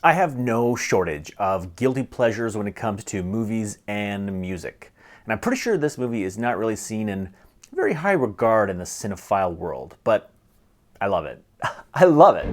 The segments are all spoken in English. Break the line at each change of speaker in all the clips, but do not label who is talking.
I have no shortage of guilty pleasures when it comes to movies and music. And I'm pretty sure this movie is not really seen in very high regard in the cinephile world, but I love it. I love it.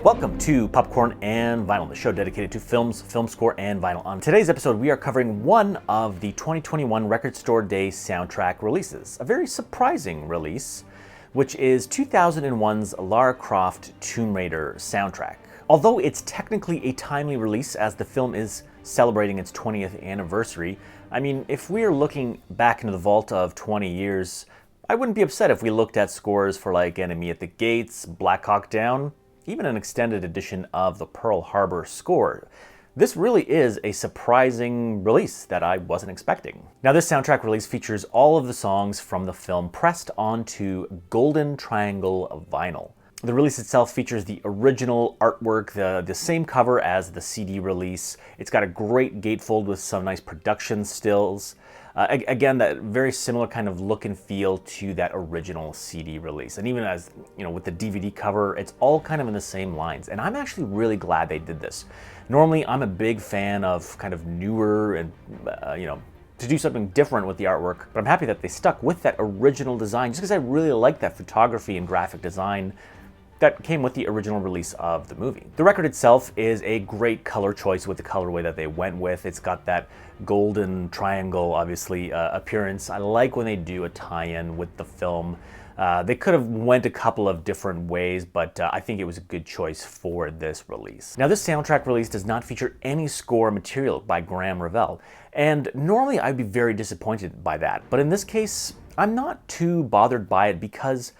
Welcome to Popcorn and Vinyl, the show dedicated to films, film score, and vinyl. On today's episode, we are covering one of the 2021 Record Store Day soundtrack releases. A very surprising release, which is 2001's Lara Croft Tomb Raider soundtrack. Although it's technically a timely release as the film is celebrating its 20th anniversary, I mean, if we're looking back into the vault of 20 years, I wouldn't be upset if we looked at scores for like Enemy at the Gates, Black Hawk Down, even an extended edition of the Pearl Harbor score. This really is a surprising release that I wasn't expecting. Now, this soundtrack release features all of the songs from the film pressed onto golden triangle vinyl. The release itself features the original artwork, the same cover as the CD release. It's got a great gatefold with some nice production stills. Again, that very similar kind of look and feel to that original CD release. And even as, you know, with the DVD cover, it's all kind of in the same lines. And I'm actually really glad they did this. Normally, I'm a big fan of kind of newer and, to do something different with the artwork. But I'm happy that they stuck with that original design just because I really like that photography and graphic design that came with the original release of the movie. The record itself is a great color choice with the colorway that they went with. It's got that golden triangle, obviously, appearance. I like when they do a tie-in with the film. They could have went a couple of different ways, but I think it was a good choice for this release. Now, this soundtrack release does not feature any score material by Graham Revell, and normally I'd be very disappointed by that. But in this case, I'm not too bothered by it because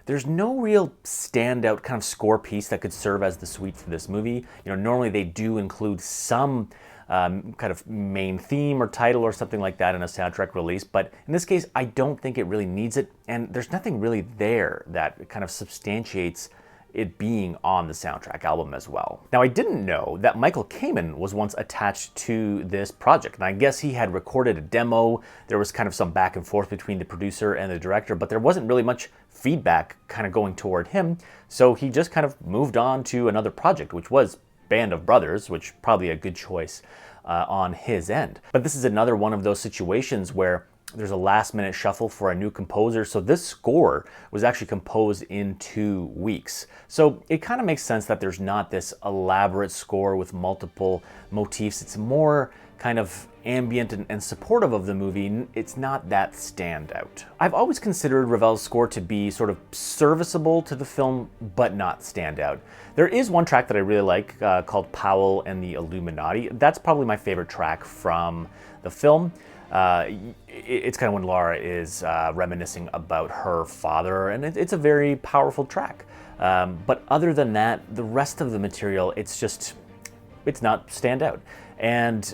there's no real standout kind of score piece that could serve as the suite for this movie. You know, normally they do include some kind of main theme or title or something like that in a soundtrack release, but in this case, I don't think it really needs it, and there's nothing really there that kind of substantiates it being on the soundtrack album as well. Now, I didn't know that Michael Kamen was once attached to this project, and I guess he had recorded a demo. There was kind of some back and forth between the producer and the director, but there wasn't really much feedback kind of going toward him, so he just kind of moved on to another project, which was Band of Brothers, which probably a good choice on his end. But this is another one of those situations where there's a last-minute shuffle for a new composer, so this score was actually composed in 2 weeks. So it kind of makes sense that there's not this elaborate score with multiple motifs. It's more kind of ambient and supportive of the movie. It's not that standout. I've always considered Revell's score to be sort of serviceable to the film, but not standout. There is one track that I really like called Powell and the Illuminati. That's probably my favorite track from the film. It's kind of when Lara is reminiscing about her father, and it's a very powerful track. But other than that, the rest of the material, it's not standout. And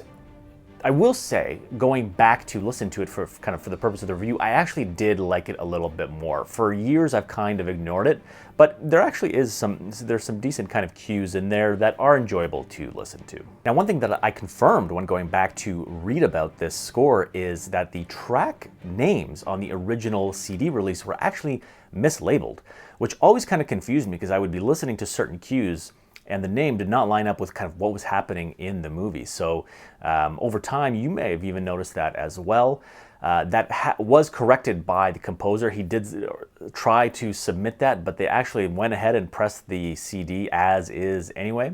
I will say, going back to listen to it for the purpose of the review, I actually did like it a little bit more. For years, I've kind of ignored it, but there actually is there's some decent kind of cues in there that are enjoyable to listen to. Now, one thing that I confirmed when going back to read about this score is that the track names on the original CD release were actually mislabeled, which always kind of confused me because I would be listening to certain cues and the name did not line up with kind of what was happening in the movie. So over time, you may have even noticed that as well. That was corrected by the composer. He did try to submit that, but they actually went ahead and pressed the CD as is anyway.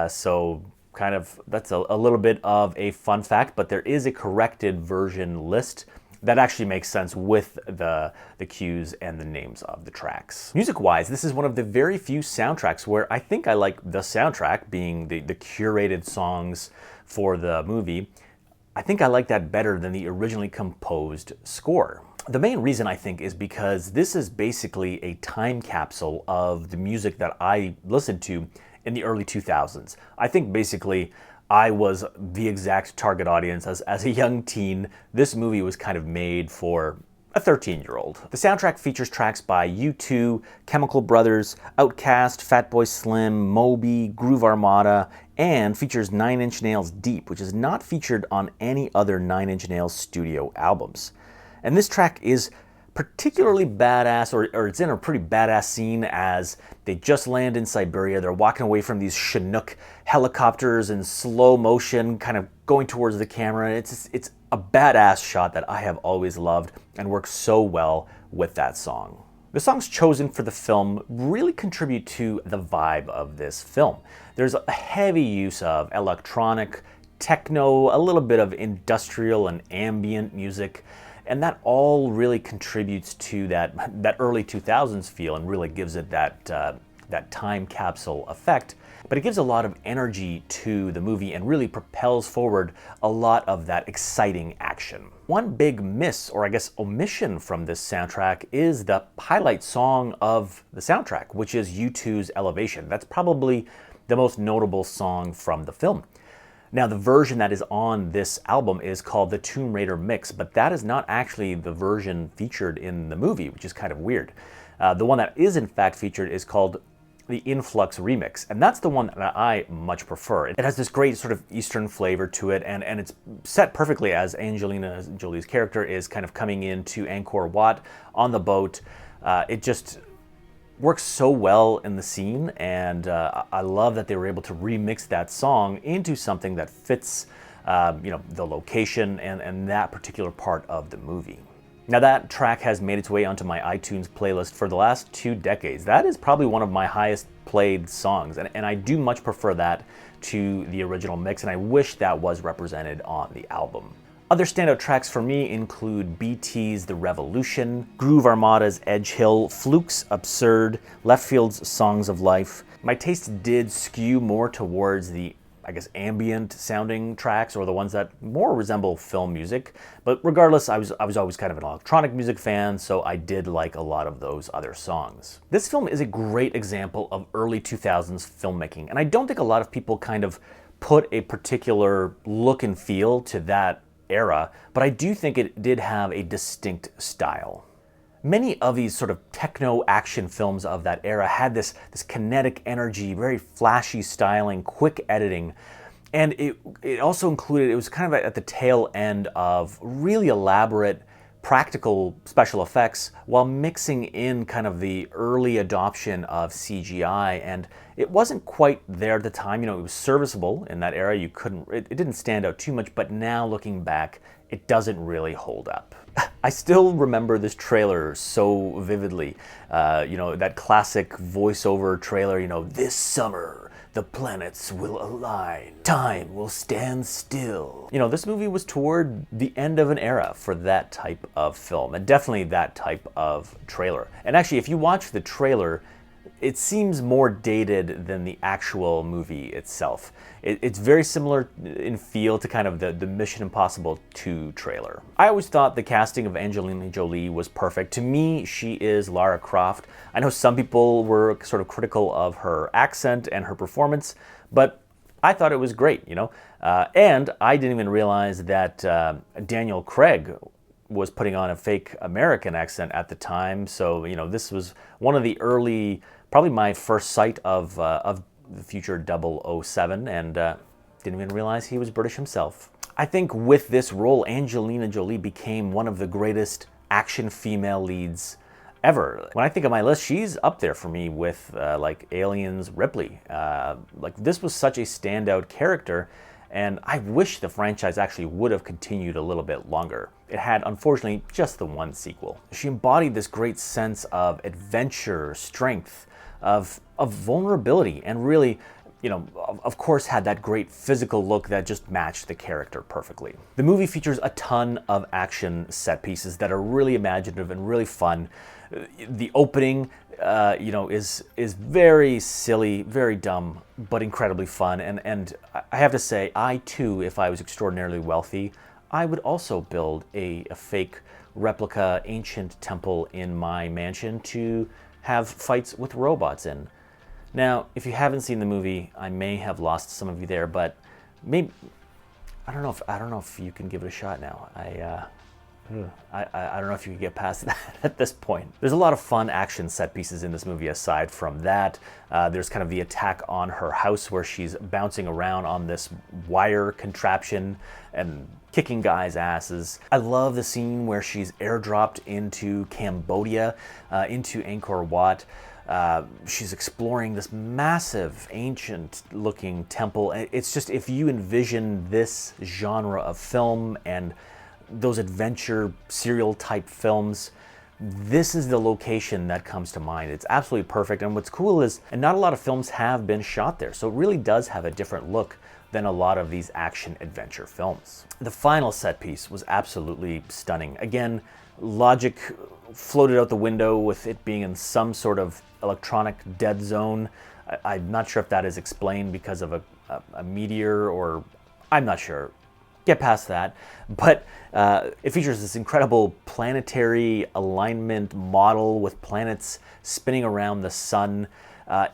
So kind of that's a little bit of a fun fact, but there is a corrected version list that actually makes sense with the cues and the names of the tracks. Music-wise, this is one of the very few soundtracks where I think I like the soundtrack, being the curated songs for the movie. I think I like that better than the originally composed score. The main reason, I think, is because this is basically a time capsule of the music that I listened to in the early 2000s. I think basically I was the exact target audience. As a young teen, this movie was kind of made for a 13-year-old. The soundtrack features tracks by U2, Chemical Brothers, Outkast, Fatboy Slim, Moby, Groove Armada, and features 9 Inch Nails Deep, which is not featured on any other 9 Inch Nails studio albums. And this track is particularly badass, or it's in a pretty badass scene as they just land in Siberia. They're walking away from these Chinook helicopters in slow motion, kind of going towards the camera. It's a badass shot that I have always loved and works so well with that song. The songs chosen for the film really contribute to the vibe of this film. There's a heavy use of electronic, techno, a little bit of industrial and ambient music, and that all really contributes to that early 2000s feel and really gives it that time capsule effect. But it gives a lot of energy to the movie and really propels forward a lot of that exciting action. One big miss, or I guess omission, from this soundtrack is the highlight song of the soundtrack, which is U2's Elevation. That's probably the most notable song from the film. Now, the version that is on this album is called the Tomb Raider Mix, but that is not actually the version featured in the movie, which is kind of weird. The one that is in fact featured is called the Influx Remix, and that's the one that I much prefer. It has this great sort of Eastern flavor to it, and it's set perfectly as Angelina Jolie's character is kind of coming into Angkor Wat on the boat. It just works so well in the scene, and I love that they were able to remix that song into something that fits the location and that particular part of the movie. Now, that track has made its way onto my iTunes playlist for the last 2 decades. That is probably one of my highest played songs, and I do much prefer that to the original mix, and I wish that was represented on the album. Other standout tracks for me include BT's The Revolution, Groove Armada's Edge Hill, Fluke's Absurd, Left Field's Songs of Life. My taste did skew more towards the, I guess, ambient sounding tracks, or the ones that more resemble film music. But regardless, I was always kind of an electronic music fan, so I did like a lot of those other songs. This film is a great example of early 2000s filmmaking, and I don't think a lot of people kind of put a particular look and feel to that era, but I do think it did have a distinct style. Many of these sort of techno action films of that era had this kinetic energy, very flashy styling, quick editing, and it also included, it was kind of at the tail end of really elaborate practical special effects while mixing in kind of the early adoption of CGI, and it wasn't quite there at the time. It was serviceable in that era. It didn't stand out too much, but now looking back, it doesn't really hold up. I still remember this trailer so vividly. That classic voiceover trailer, this summer, the planets will align, time will stand still. This movie was toward the end of an era for that type of film, and definitely that type of trailer. And actually, if you watch the trailer, it seems more dated than the actual movie itself. It's very similar in feel to kind of the Mission Impossible 2 trailer. I always thought the casting of Angelina Jolie was perfect. To me, she is Lara Croft. I know some people were sort of critical of her accent and her performance, but I thought it was great, and I didn't even realize that Daniel Craig was putting on a fake American accent at the time. So, this was one of the early, probably my first sight of the future 007, and didn't even realize he was British himself. I think with this role, Angelina Jolie became one of the greatest action female leads ever. When I think of my list, she's up there for me with like Alien's Ripley. This was such a standout character, and I wish the franchise actually would have continued a little bit longer. It had, unfortunately, just the one sequel. She embodied this great sense of adventure, strength, of vulnerability, and really, of course, had that great physical look that just matched the character perfectly. The movie features a ton of action set pieces that are really imaginative and really fun. The opening, is very silly, very dumb, but incredibly fun. And I have to say, I too, if I was extraordinarily wealthy, I would also build a fake replica ancient temple in my mansion to have fights with robots in. Now, if you haven't seen the movie, I may have lost some of you there, but maybe I don't know if you can give it a shot now. I don't know if you could get past that at this point. There's a lot of fun action set pieces in this movie aside from that. There's kind of the attack on her house where she's bouncing around on this wire contraption and kicking guys' asses. I love the scene where she's airdropped into Cambodia, into Angkor Wat. She's exploring this massive, ancient-looking temple. It's just, if you envision this genre of film and those adventure serial type films, this is the location that comes to mind. It's absolutely perfect. And what's cool is, and not a lot of films have been shot there, so it really does have a different look than a lot of these action adventure films. The final set piece was absolutely stunning. Again, logic floated out the window with it being in some sort of electronic dead zone. I'm not sure if that is explained because of a meteor, or I'm not sure. Get past that. But it features this incredible planetary alignment model with planets spinning around the sun.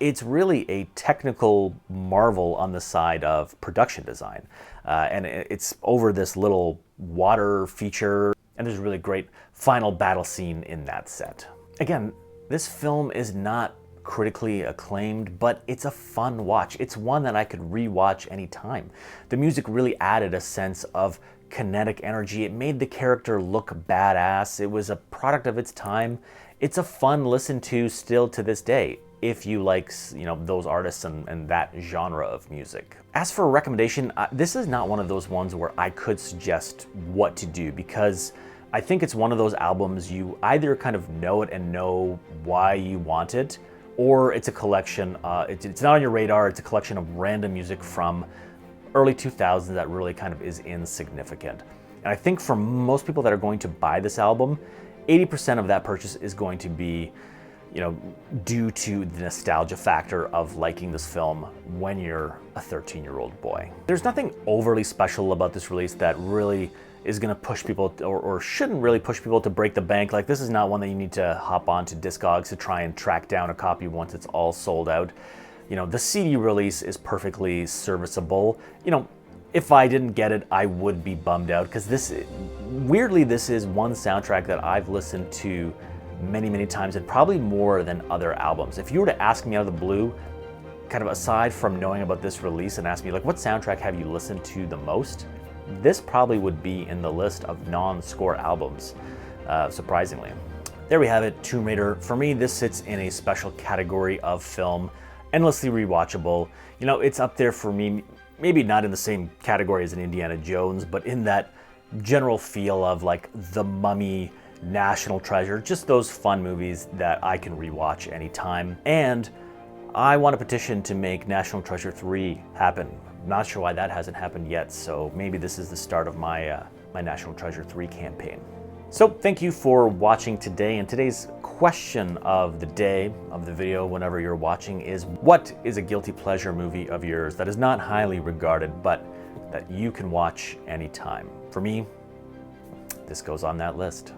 It's really a technical marvel on the side of production design. And it's over this little water feature, and there's a really great final battle scene in that set. Again, this film is not critically acclaimed, but it's a fun watch. It's one that I could rewatch anytime. The music really added a sense of kinetic energy. It made the character look badass. It was a product of its time. It's a fun listen to still to this day, if you like, you know, those artists and that genre of music. As for a recommendation, this is not one of those ones where I could suggest what to do, because I think it's one of those albums you either kind of know it and know why you want it, or it's a collection, it's not on your radar, it's a collection of random music from early 2000s that really kind of is insignificant. And I think for most people that are going to buy this album, 80% of that purchase is going to be, you know, due to the nostalgia factor of liking this film when you're a 13-year-old boy. There's nothing overly special about this release that really is going to push people, or shouldn't really push people to break the bank. Like, this is not one that you need to hop on to Discogs to try and track down a copy once it's all sold out. You know, the CD release is perfectly serviceable. You know, if I didn't get it, I would be bummed out, because weirdly, this is one soundtrack that I've listened to many, many times, and probably more than other albums. If you were to ask me out of the blue, kind of aside from knowing about this release, and ask me, like, what soundtrack have you listened to the most? This probably would be in the list of non-score albums, surprisingly. There we have it, Tomb Raider. For me, this sits in a special category of film, endlessly rewatchable. You know, it's up there for me, maybe not in the same category as an Indiana Jones, but in that general feel of like The Mummy, National Treasure, just those fun movies that I can rewatch anytime. And I want to petition to make National Treasure 3 happen. Not sure why that hasn't happened yet, so maybe this is the start of my my National Treasure 3 campaign. So thank you for watching today, and today's question of the day, of the video, whenever you're watching, is what is a guilty pleasure movie of yours that is not highly regarded, but that you can watch anytime? For me, this goes on that list.